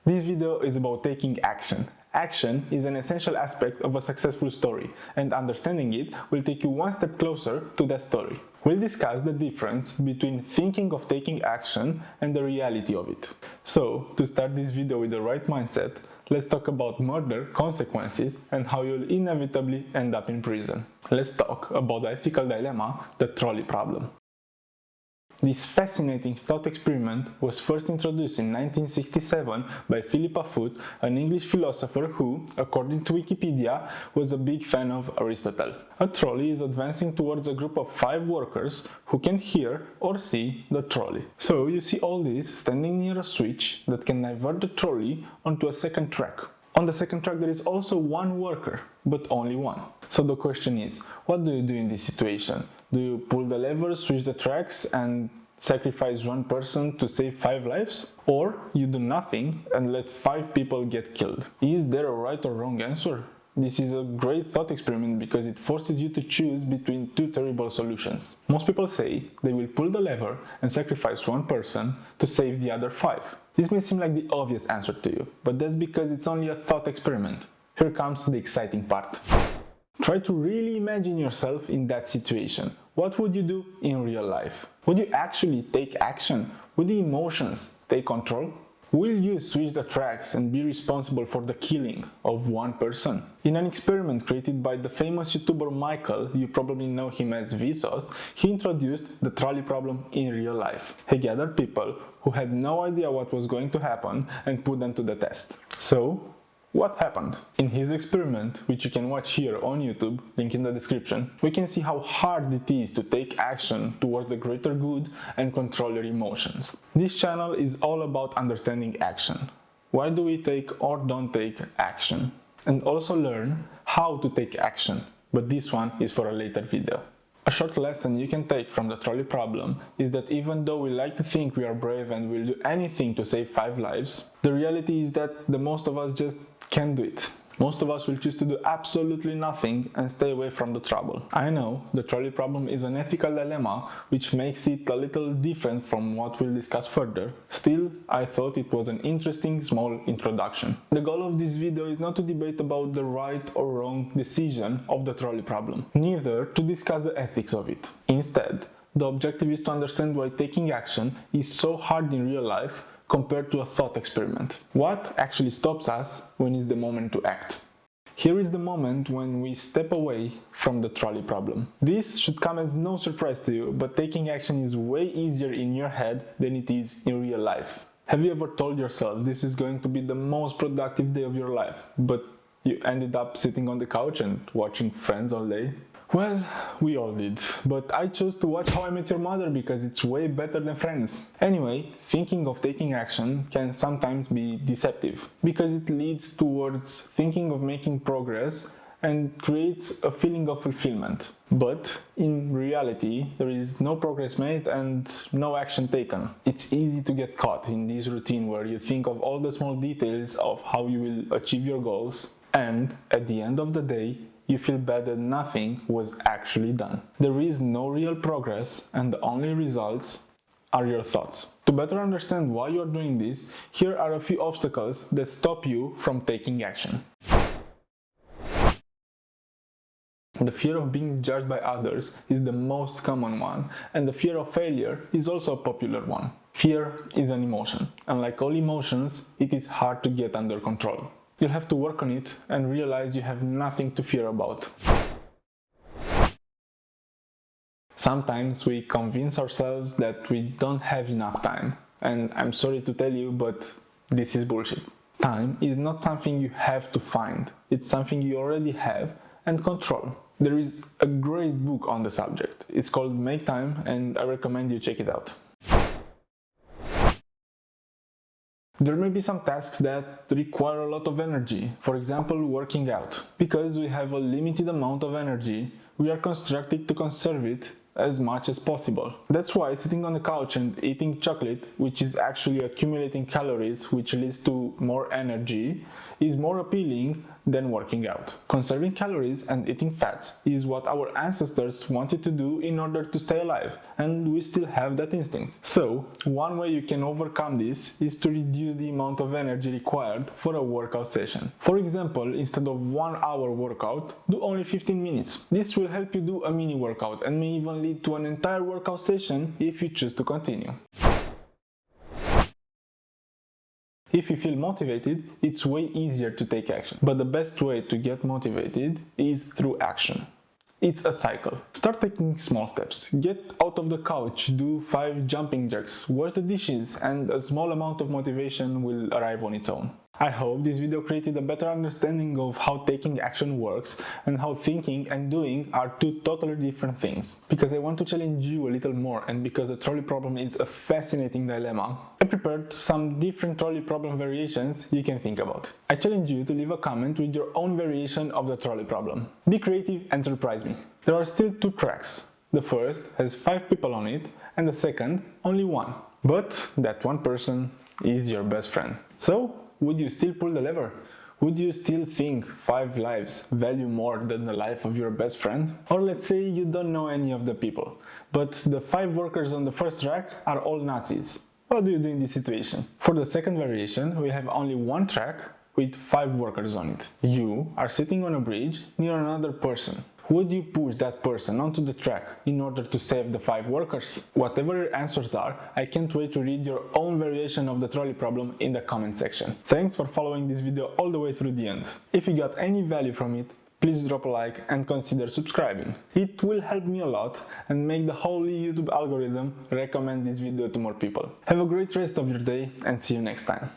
This video is about taking action. Action is an essential aspect of a successful story, and understanding it will take you one step closer to that story. We'll discuss the difference between thinking of taking action and the reality of it. So, to start this video with the right mindset, let's talk about murder, consequences, and how you'll inevitably end up in prison. Let's talk about the ethical dilemma, the trolley problem. This fascinating thought experiment was first introduced in 1967 by Philippa Foot, an English philosopher who, according to Wikipedia, was a big fan of Aristotle. A trolley is advancing towards a group of 5 workers who can hear or see the trolley. So you see all these standing near a switch that can divert the trolley onto a second track. On the second track there is also one worker, but only one. So the question is, what do you do in this situation? Do you pull the lever, switch the tracks and sacrifice one person to save 5 lives? Or you do nothing and let 5 people get killed? Is there a right or wrong answer? This is a great thought experiment because it forces you to choose between 2 terrible solutions. Most people say they will pull the lever and sacrifice one person to save the other 5. This may seem like the obvious answer to you, but that's because it's only a thought experiment. Here comes the exciting part. Try to really imagine yourself in that situation. What would you do in real life? Would you actually take action? Would the emotions take control? Will you switch the tracks and be responsible for the killing of one person? In an experiment created by the famous YouTuber Michael, you probably know him as Vsauce, he introduced the trolley problem in real life. He gathered people who had no idea what was going to happen and put them to the test. So, what happened? In his experiment, which you can watch here on YouTube, link in the description, we can see how hard it is to take action towards the greater good and control your emotions. This channel is all about understanding action. Why do we take or don't take action? And also learn how to take action, but this one is for a later video. A short lesson you can take from the trolley problem is that even though we like to think we are brave and will do anything to save 5 lives, the reality is that the most of us just can't do it. Most of us will choose to do absolutely nothing and stay away from the trouble. I know the trolley problem is an ethical dilemma, which makes it a little different from what we'll discuss further. Still, I thought it was an interesting small introduction. The goal of this video is not to debate about the right or wrong decision of the trolley problem, neither to discuss the ethics of it. Instead, the objective is to understand why taking action is so hard in real life compared to a thought experiment. What actually stops us when is the moment to act? Here is the moment when we step away from the trolley problem. This should come as no surprise to you, but taking action is way easier in your head than it is in real life. Have you ever told yourself this is going to be the most productive day of your life, but you ended up sitting on the couch and watching Friends all day? Well, we all did, but I chose to watch How I Met Your Mother because it's way better than Friends. Anyway, thinking of taking action can sometimes be deceptive because it leads towards thinking of making progress and creates a feeling of fulfillment. But in reality, there is no progress made and no action taken. It's easy to get caught in this routine where you think of all the small details of how you will achieve your goals, and at the end of the day, you feel bad that nothing was actually done. There is no real progress and the only results are your thoughts. To better understand why you are doing this, here are a few obstacles that stop you from taking action. The fear of being judged by others is the most common one, and the fear of failure is also a popular one. Fear is an emotion, and like all emotions, it is hard to get under control. You'll have to work on it and realize you have nothing to fear about. Sometimes we convince ourselves that we don't have enough time, and I'm sorry to tell you, but this is bullshit. Time is not something you have to find, it's something you already have and control. There is a great book on the subject. It's called Make Time, and I recommend you check it out. There may be some tasks that require a lot of energy, for example working out. Because we have a limited amount of energy, we are constructed to conserve it as much as possible. That's why sitting on the couch and eating chocolate, which is actually accumulating calories which leads to more energy, is more appealing than working out. Conserving calories and eating fats is what our ancestors wanted to do in order to stay alive, and we still have that instinct. So, one way you can overcome this is to reduce the amount of energy required for a workout session. For example, instead of 1 hour workout, do only 15 minutes. This will help you do a mini workout and may even lead to an entire workout session if you choose to continue. If you feel motivated, it's way easier to take action. But the best way to get motivated is through action. It's a cycle. Start taking small steps. Get out of the couch, do 5 jumping jacks, wash the dishes, and a small amount of motivation will arrive on its own. I hope this video created a better understanding of how taking action works and how thinking and doing are 2 totally different things. Because I want to challenge you a little more, and because the trolley problem is a fascinating dilemma, I prepared some different trolley problem variations you can think about. I challenge you to leave a comment with your own variation of the trolley problem. Be creative and surprise me. There are still 2 tracks. The first has 5 people on it, and the second only 1. But that one person is your best friend. So, would you still pull the lever? Would you still think 5 lives value more than the life of your best friend? Or let's say you don't know any of the people, but the 5 workers on the first track are all Nazis. What do you do in this situation? For the second variation, we have only 1 track with 5 workers on it. You are sitting on a bridge near another person. Would you push that person onto the track in order to save the 5 workers? Whatever your answers are, I can't wait to read your own variation of the trolley problem in the comment section. Thanks for following this video all the way through the end. If you got any value from it, please drop a like and consider subscribing. It will help me a lot and make the whole YouTube algorithm recommend this video to more people. Have a great rest of your day and see you next time.